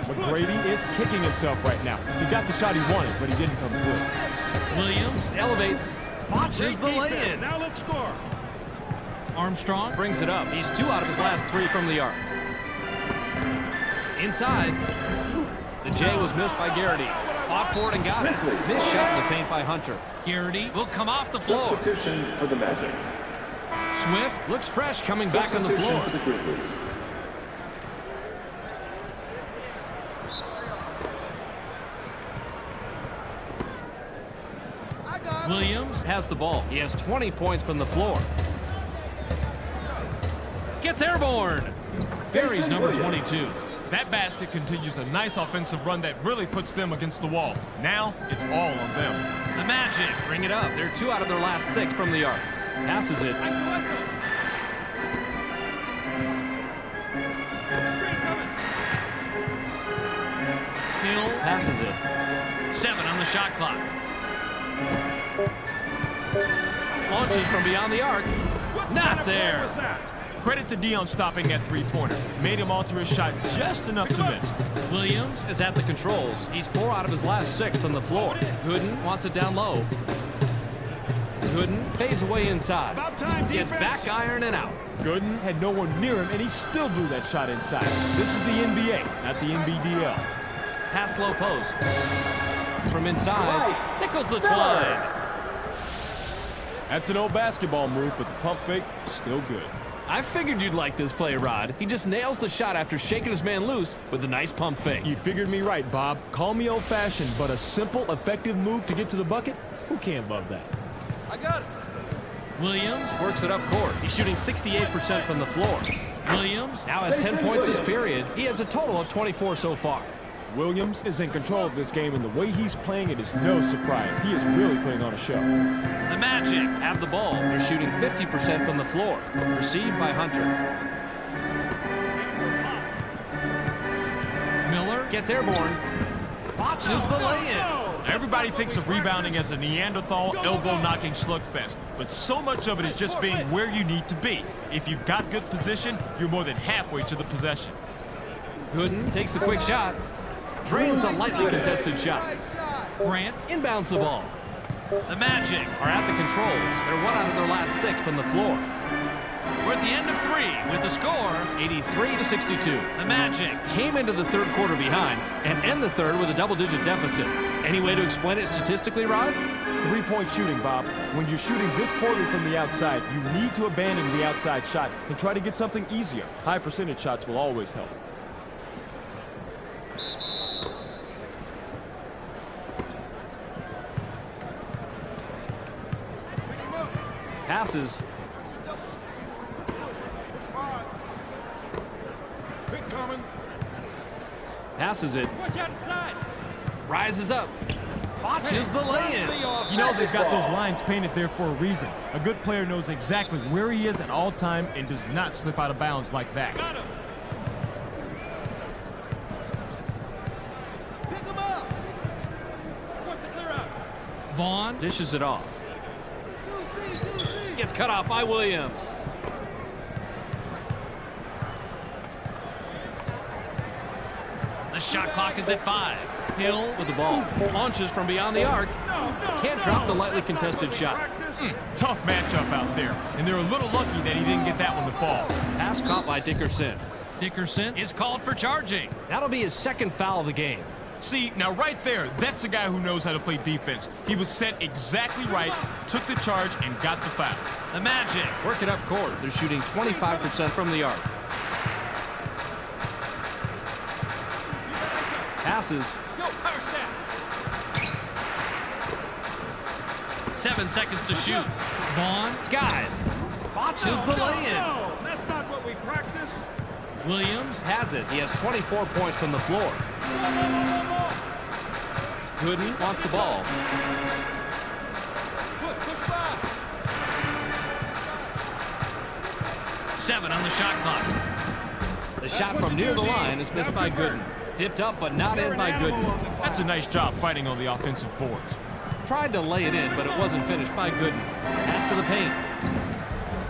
McGrady is kicking himself right now. He got the shot he wanted, but he didn't come through. Williams elevates. Botches the lay-in. Now let's score. Armstrong brings it up. He's 2 out of his last 3 from the arc. Inside. The J was missed by Garrity. Fought for it and got it. Missed shot in the paint by Hunter. Garrity will come off the floor. Substitution for the Magic. Swift looks fresh coming back on the Substitution floor. for the Grizzlies. Williams has the ball. He has 20 points from the floor. Gets airborne. Buries number 22. That basket continues a nice offensive run that really puts them against the wall. Now, it's all on them. The Magic bring it up. They're 2 out of their last 6 from the arc. Passes it. Hill passes it. 7 on the shot clock. Launches from beyond the arc. Not there. Credit to Dion stopping that three-pointer. Made him alter his shot just enough to miss. Williams is at the controls. He's 4 out of his last 6 from the floor. Gooden wants it down low. Gooden fades away inside. Gets back iron and out. Gooden had no one near him, and he still blew that shot inside. This is the NBA, not the NBDL. Pass low post. From inside, tickles the twine. That's an old basketball move, but the pump fake, still good. I figured you'd like this play, Rod. He just nails the shot after shaking his man loose with a nice pump fake. You figured me right, Bob. Call me old-fashioned, but a simple, effective move to get to the bucket? Who can't love that? I got it. Williams works it up court. He's shooting 68% from the floor. Williams now has 10 points this period. He has a total of 24 so far. Williams is in control of this game, and the way he's playing it is no surprise. He is really putting on a show. The Magic have the ball. They're shooting 50% from the floor. Received by Hunter. Miller gets airborne. Botches the lay-in. Everybody thinks of rebounding as a Neanderthal, elbow-knocking slugfest, but so much of it is just being where you need to be. If you've got good position, you're more than halfway to the possession. Gooden takes the quick shot. Drains the lightly contested shot. Grant inbounds the ball. The Magic are at the controls. They're 1 out of their last 6 from the floor. We're at the end of 3 with the score 83-62. The Magic came into the third quarter behind and end the third with a double-digit deficit. Any way to explain it statistically, Rod? Three-point shooting, Bob. When you're shooting this poorly from the outside, you need to abandon the outside shot and try to get something easier. High percentage shots will always help. Passes. Passes it. Watch out inside. Rises up. Botches the lay-in. You know they've got those lines painted there for a reason. A good player knows exactly where he is at all time and does not slip out of bounds like that. Got him. Pick him up. Wants to clear out. Vaughn dishes it off. Gets cut off by Williams. The shot clock is at 5. Hill with the ball. Launches from beyond the arc. Can't drop the lightly contested shot. Tough matchup out there, and they're a little lucky that he didn't get that one to fall. Pass caught by Dickerson. Dickerson is called for charging. That'll be his second foul of the game. See, now right there, that's a guy who knows how to play defense. He was set exactly right, took the charge, and got the foul. The Magic work it up court. They're shooting 25% from the arc. Passes. Go, power step. 7 seconds to shoot. Vaughn skies. Botches the lay-in. No, that's not what we practice. Williams has it. He has 24 points from the floor. Gooden wants the ball. Push back. 7 on the shot clock. The shot from near the line is missed by Gooden. Tipped up, but not in by Gooden. That's a nice job fighting on the offensive boards. Tried to lay it in, but it wasn't finished by Gooden. Pass to the paint.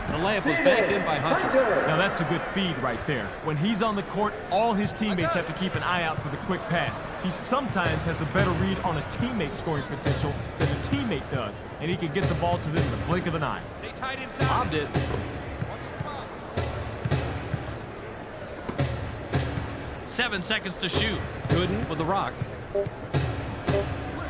The layup was banked in by Hunter. Now that's a good feed right there. When he's on the court, all his teammates have to keep an eye out for the quick pass. He sometimes has a better read on a teammate's scoring potential than a teammate does, and he can get the ball to them in the blink of an eye. Stay tight inside. Bobbed it. 7 seconds to shoot. Gooden with the rock.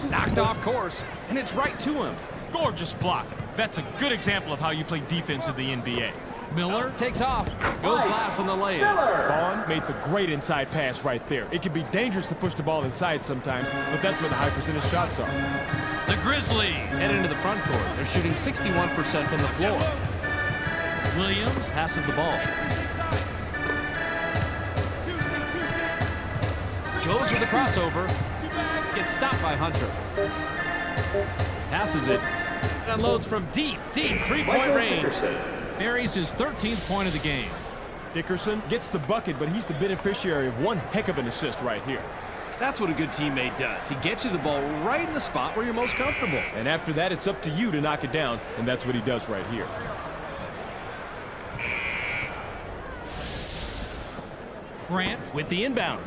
Knocked off course, and it's right to him. Gorgeous block. That's a good example of how you play defense in the NBA. Miller takes off. Goes last on the layup. Vaughn made the great inside pass right there. It can be dangerous to push the ball inside sometimes, but that's where the high percentage shots are. The Grizzlies head into the front court. They're shooting 61% from the floor. Williams passes the ball. Goes with the crossover. Gets stopped by Hunter. Passes it. Unloads from deep, three-point range. Buries his 13th point of the game. Dickerson gets the bucket, but he's the beneficiary of one heck of an assist right here. That's what a good teammate does. He gets you the ball right in the spot where you're most comfortable. And after that, it's up to you to knock it down, and that's what he does right here. Grant with the inbound.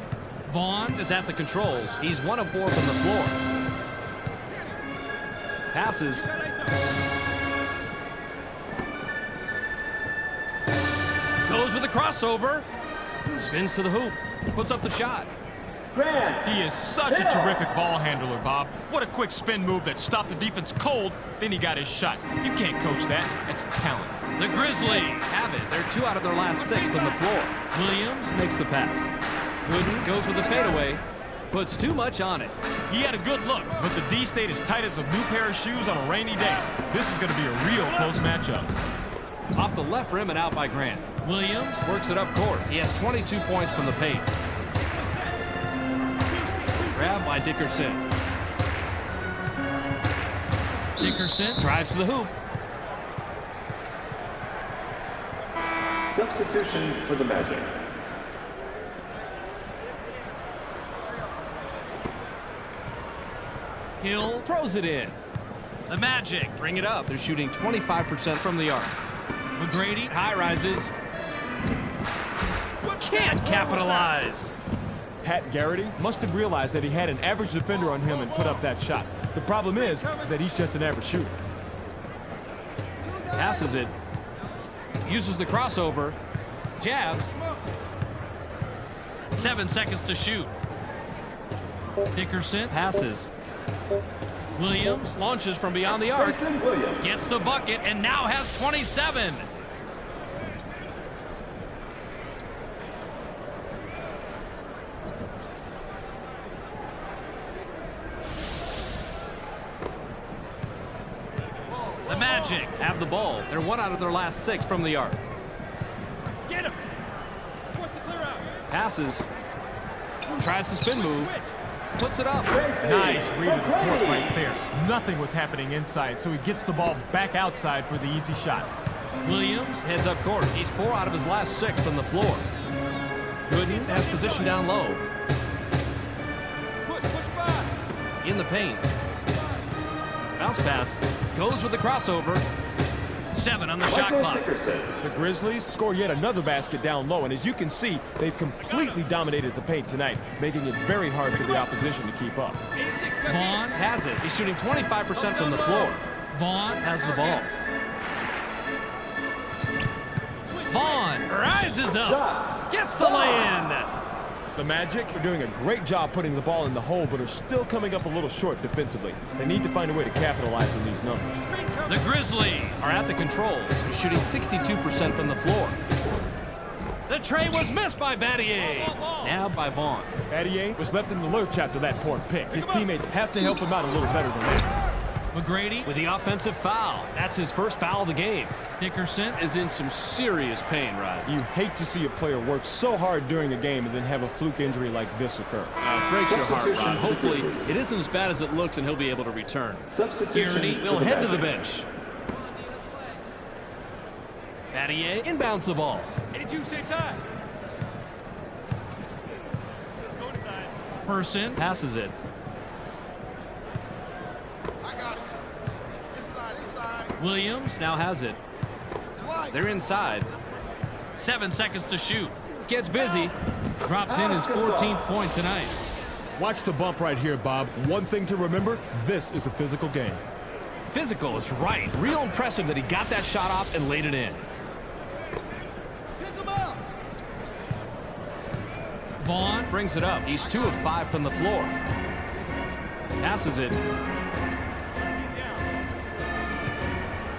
Vaughn is at the controls. He's 1 of 4 from the floor. Passes. Goes with the crossover. Spins to the hoop. Puts up the shot. He is such a terrific ball handler, Bob. What a quick spin move that stopped the defense cold, then he got his shot. You can't coach that. That's talent. The Grizzlies have it. They're 2 out of their last 6 on the floor. Williams makes the pass. Gooden goes with the fadeaway. Puts too much on it. He had a good look, but the D stayed as tight as a new pair of shoes on a rainy day. This is going to be a real close matchup. Off the left rim and out by Grant. Williams works it up court. He has 22 points from the paint. Grab by Dickerson. Dickerson drives to the hoop. Substitution for the Magic. Hill throws it in. The Magic bring it up. They're shooting 25% from the arc. McGrady high rises. Can't capitalize. Pat Garrity must have realized that he had an average defender on him and put up that shot. The problem is that he's just an average shooter. Passes it. Uses the crossover. Jabs. 7 seconds to shoot. Dickerson passes. Williams launches from beyond the arc. Gets the bucket and now has 27. The Magic have the ball. They're 1 out of their last 6 from the arc. Get him. What's the clear out? Passes. Tries to spin move. Puts it up. Nice read of the court right there. Nothing was happening inside, so he gets the ball back outside for the easy shot. Williams heads up court. He's 4 out of his last 6 from the floor. Gooden has position down low. Push back. In the paint. Bounce pass. Goes with the crossover. 7 on the shot Michael clock. Dickerson. The Grizzlies score yet another basket down low, and as you can see, they've completely dominated the paint tonight, making it very hard for the opposition to keep up. 86, Vaughn has it. He's shooting 25% from the floor. Vaughn has the ball. Vaughn rises up. Gets the lay-in. The Magic are doing a great job putting the ball in the hole, but are still coming up a little short defensively. They need to find a way to capitalize on these numbers. The Grizzlies are at the controls, shooting 62% from the floor. The tray was missed by Battier. Now by Vaughn. Battier was left in the lurch after that poor pick. His teammates have to help him out a little better than that. McGrady with the offensive foul. That's his first foul of the game. Dickerson is in some serious pain, Rod. You hate to see a player work so hard during a game and then have a fluke injury like this occur. Breaks your heart, Rod. Hopefully, it isn't as bad as it looks and he'll be able to return. Substitution Tierney will for the head to the Magic. bench. Battier inbounds the ball. 82, same time. Let's go inside. Person passes it. I got it. Inside. Williams now has it. Slide. They're inside. 7 seconds to shoot. Gets busy. Drops in his 14th point tonight. Watch the bump right here, Bob. One thing to remember, this is a physical game. Physical is right. Real impressive that he got that shot off and laid it in. Pick him up. Vaughn brings it up. He's 2 of 5 from the floor. Passes it.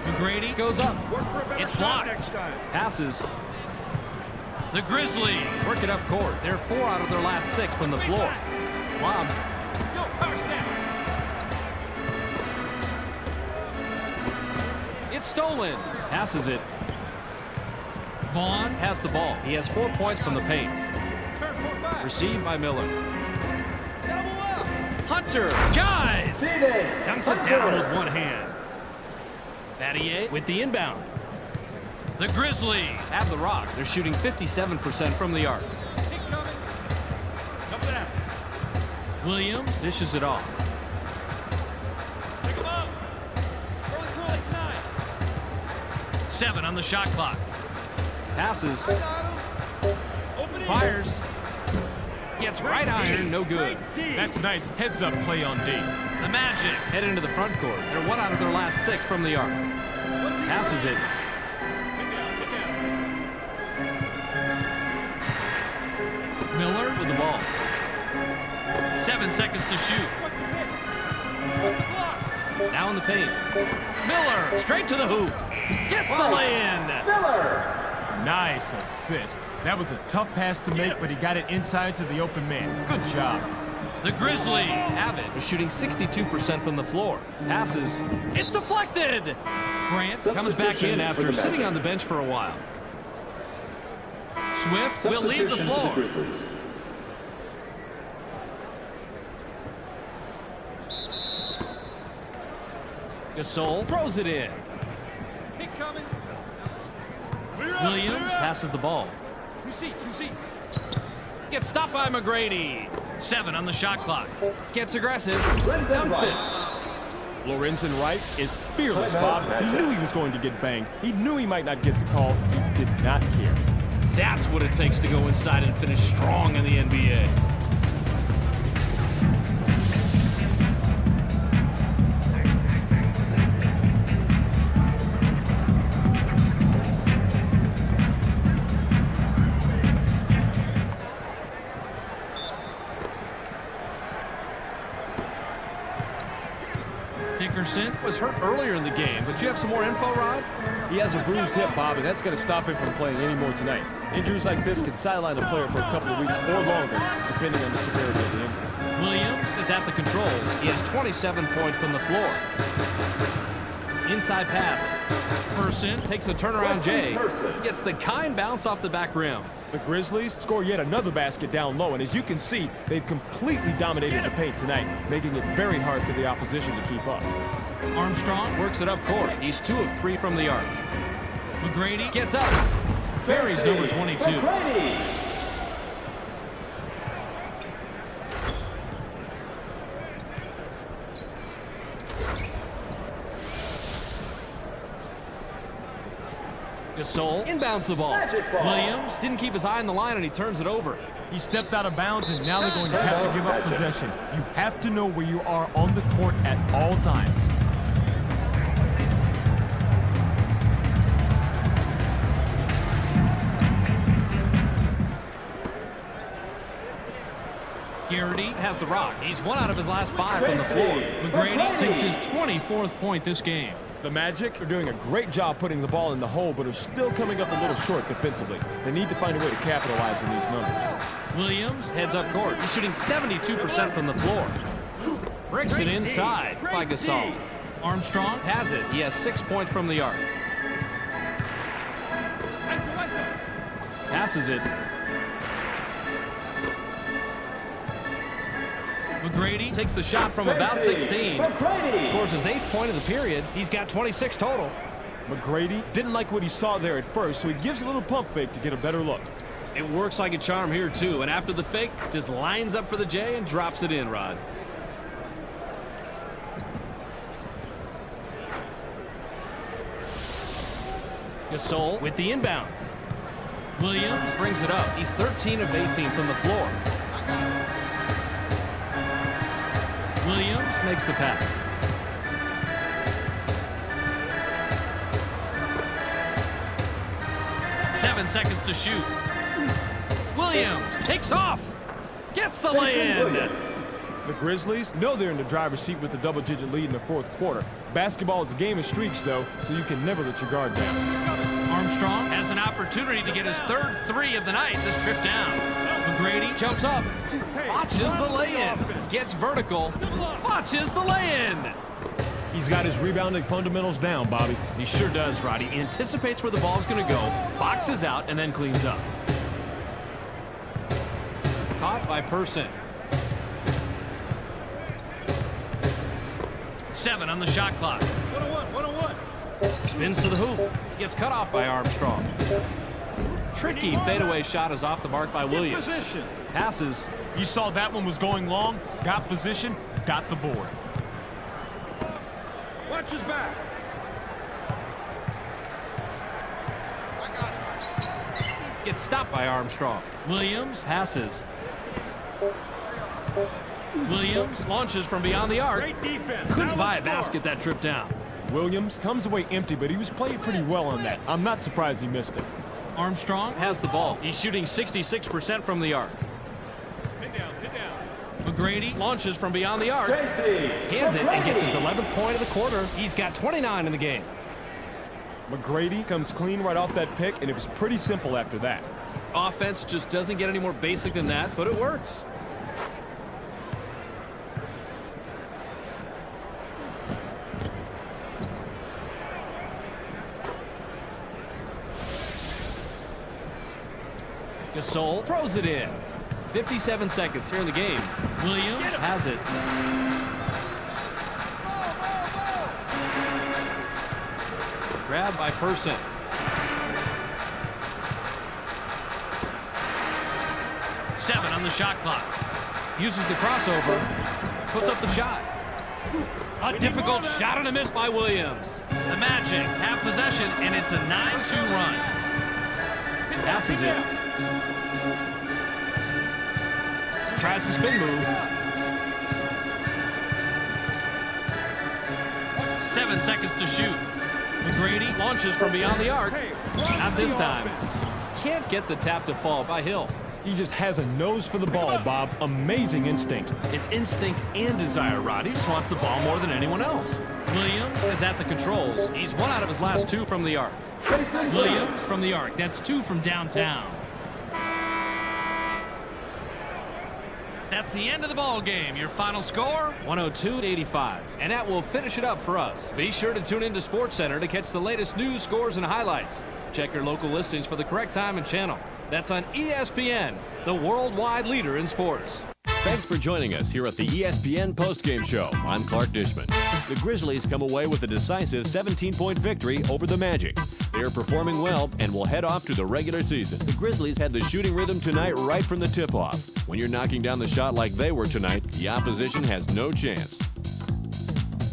McGrady goes up. It's blocked. Passes. The Grizzlies work it up court. They're 4 out of their last 6 from the floor. Lob. Go, power snap. It's stolen. Passes it. Vaughn has the ball. He has 4 points from the paint. Turn, pull back. Received by Miller. Double up. Hunter, guys! Steven Dunks it Hunter. down with one hand. Battier with the inbound. The Grizzlies have the rock. They're shooting 57% from the arc. Pick coming. Double it out. Williams dishes it off. Pick him up. Early curling tonight. 7 on the shot clock. Passes. Got him. Open it. Fires. Gets right iron, no good. That's nice heads-up play on D. The Magic head into the front court. They're 1 out of their last 6 from the arc. Passes it. Get down. Miller with the ball. 7 seconds to shoot. What's the pick? What's the blocks? Now in the paint. Miller straight to the hoop. Gets the lay-in. Miller. Nice assist. That was a tough pass to make, but he got it inside to the open man. Good job. The Grizzlies have it. They're shooting 62% from the floor. Passes. It's deflected. Grant comes back in after sitting on the bench for a while. Swift will leave the Substitution for floor. the Grizzlies. Gasol throws it in. Pick coming. Williams passes the ball. 2C, 2C. Gets stopped by McGrady. 7 on the shot clock. Gets aggressive. Lorenzen Dunks Wright. it. Lorenzen Wright is fearless, Bob. Timeout, He Magic. knew he was going to get banged. He knew he might not get the call. He did not care. That's what it takes to go inside and finish strong in the NBA. Dickerson was hurt earlier in the game, but you have some more info, Rod? He has a bruised hip, Bob, and that's going to stop him from playing anymore tonight. Injuries like this can sideline a player for a couple of weeks or longer, depending on the severity of the injury. Williams is at the controls. He has 27 points from the floor. Inside pass. Person takes a turnaround J. Gets the kind bounce off the back rim. The Grizzlies score yet another basket down low, and as you can see, they've completely dominated the paint tonight, making it very hard for the opposition to keep up. Armstrong works it up court. He's 2 of 3 from the arc. McGrady gets up. Buries number 22. McGrady. Gasol inbounds the ball. Williams didn't keep his eye on the line, and he turns it over. He stepped out of bounds, and now they're going to have to give up possession. You have to know where you are on the court at all times. Garrity has the rock. He's 1 out of his last 5 from the floor. McGrady sinks his 24th point this game. The Magic are doing a great job putting the ball in the hole, but are still coming up a little short defensively. They need to find a way to capitalize on these numbers. Williams heads up court. He's shooting 72% from the floor. Bricks it inside by Gasol. Armstrong has it. He has 6 points from the arc. Passes it. McGrady takes the shot from about 16. Scores his 8th point of the period. He's got 26 total. McGrady didn't like what he saw there at first, so he gives a little pump fake to get a better look. It works like a charm here, too. And after the fake, just lines up for the J and drops it in, Rod. Gasol with the inbound. Williams brings it up. He's 13 of 18 from the floor. Williams makes the pass. Seven seconds to shoot. Williams takes off. Gets the lay-in. The Grizzlies know they're in the driver's seat with a double-digit lead in the fourth quarter. Basketball is a game of streaks, though, so you can never let your guard down. Armstrong has an opportunity to get his 3rd 3 of the night. This trip down. McGrady jumps up. Watches the lay-in. Gets vertical. Watches the lay-in. He's got his rebounding fundamentals down, Bobby. He sure does, Roddy. He anticipates where the ball's going to go, boxes out, and then cleans up. Caught by Person. 7 on the shot clock. 1-on-1. Spins to the hoop. Gets cut off by Armstrong. Tricky fadeaway shot is off the mark by Williams. Passes. You saw that one was going long, got position, got the board. Watch his back. Gets stopped by Armstrong. Williams passes. Williams launches from beyond the arc. Great defense. Couldn't buy a basket that trip down. Williams comes away empty, but he was playing pretty well on that. I'm not surprised he missed it. Armstrong has the ball. He's shooting 66% from the arc. Hit down. McGrady launches from beyond the arc. Hands it and gets his 11th point of the quarter. He's got 29 in the game. McGrady comes clean right off that pick, and it was pretty simple after that. Offense just doesn't get any more basic than that, but it works. Gasol throws it in. 57 seconds here in the game. Williams has it. Grabbed by Person. Seven on the shot clock. Uses the crossover. Puts up the shot. A difficult shot and a miss by Williams. The Magic have possession, and it's a 9-2 run. Passes it. Tries the spin move. 7 seconds to shoot. McGrady launches from beyond the arc. Not this time. Can't get the tap to fall by Hill. He just has a nose for the ball, Bob. Amazing instinct. It's instinct and desire, Rod. He just wants the ball more than anyone else. Williams is at the controls. He's 1 out of his last 2 from the arc. Williams from the arc. That's 2 from downtown. That's the end of the ball game. Your final score, 102-85. And that will finish it up for us. Be sure to tune into SportsCenter to catch the latest news, scores, and highlights. Check your local listings for the correct time and channel. That's on ESPN, the worldwide leader in sports. Thanks for joining us here at the ESPN postgame show. I'm Clark Dishman. The Grizzlies come away with a decisive 17-point victory over the Magic. They are performing well and will head off to the regular season. The Grizzlies had the shooting rhythm tonight right from the tip-off. When you're knocking down the shot like they were tonight, the opposition has no chance.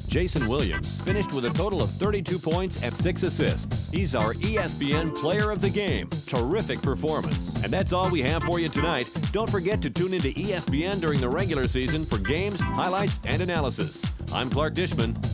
Jason Williams finished with a total of 32 points and 6 assists. He's our ESPN Player of the Game. Terrific performance. And that's all we have for you tonight. Don't forget to tune into ESPN during the regular season for games, highlights, and analysis. I'm Clark Dishman. We'll